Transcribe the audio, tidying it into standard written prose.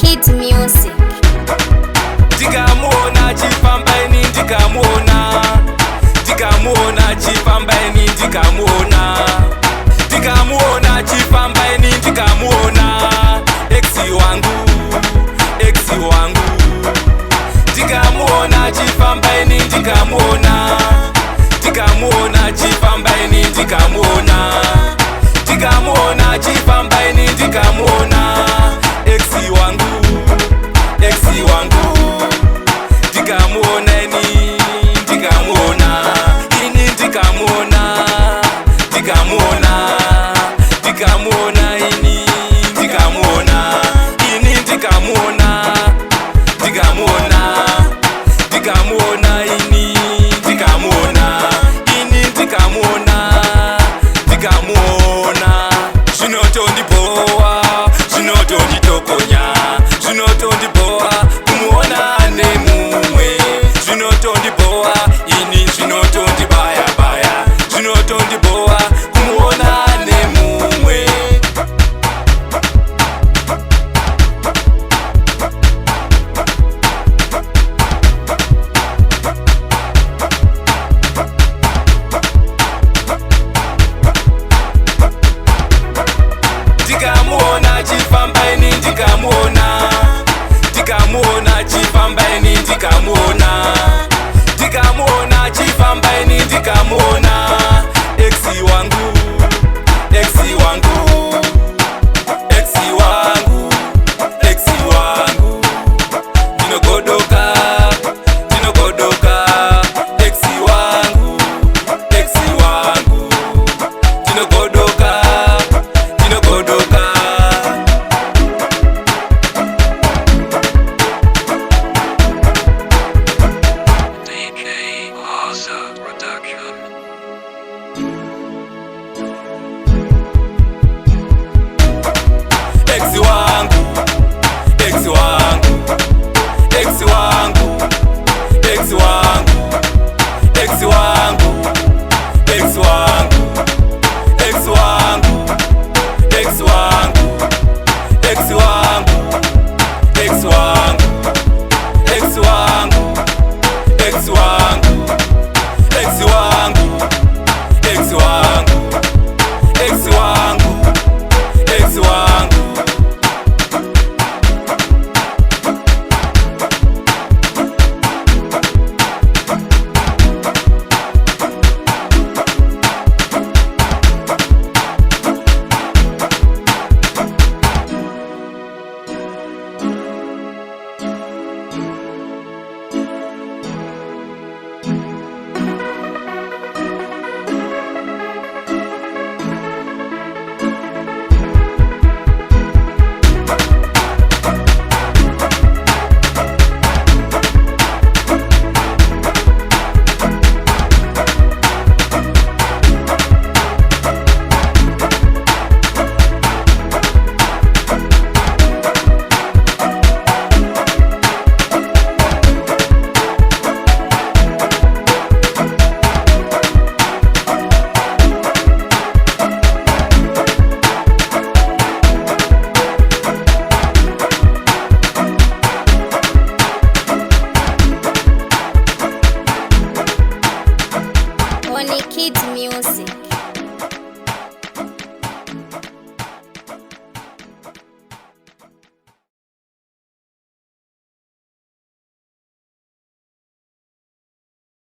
OnikidMusiq. Ndikamuona chipambaini ndikamuona, ndikamuona chipambaini ndikamuona, ndikamuona chipambaini ndikamuona, exi wangu, exi wangu. Ndikamuona chipambaini ndikamuona, ndikamuona chipambaini ndikamuona, ndikamuona chipambaini ndikamuona, exi wangu, exi wangu. Ndikamuona ini, ndikamuona ini, ndikamuona, ndikamuona, ndikamuona ini, ndikamuona ini, ndikamuona, ndikamuona, ndikamuona ini, ndikamuona ini, ndikamuona, ndikamuona. Zvinotondibowa, zvinotonditokonya, zvinotondibowa kumuona ane mumwe, zvinotondibowa ini, zvinotondibaya baya, zvinotondibowa kumuona ane mumwe. Ndikamuona chipambaini ndikamuona, ndikamuona chipambaini ndikamuona, ndikamuona chipambaini ndikamuona, exi wangu, exi wangu, exi wangu, exi wangu. Ndinogodoka, ndinogodoka, exi wangu, exi wangu. Ndinogodoka, ndinogodoka. Exi wangu, exi wangu, exi wangu, exi wangu, exi wangu, exi wangu, exi wangu, exi wangu, exi wangu, exi wangu, exi wangu, exi wangu, exi wangu, exi wangu, exi wangu, exi wangu. OnikidMusiq.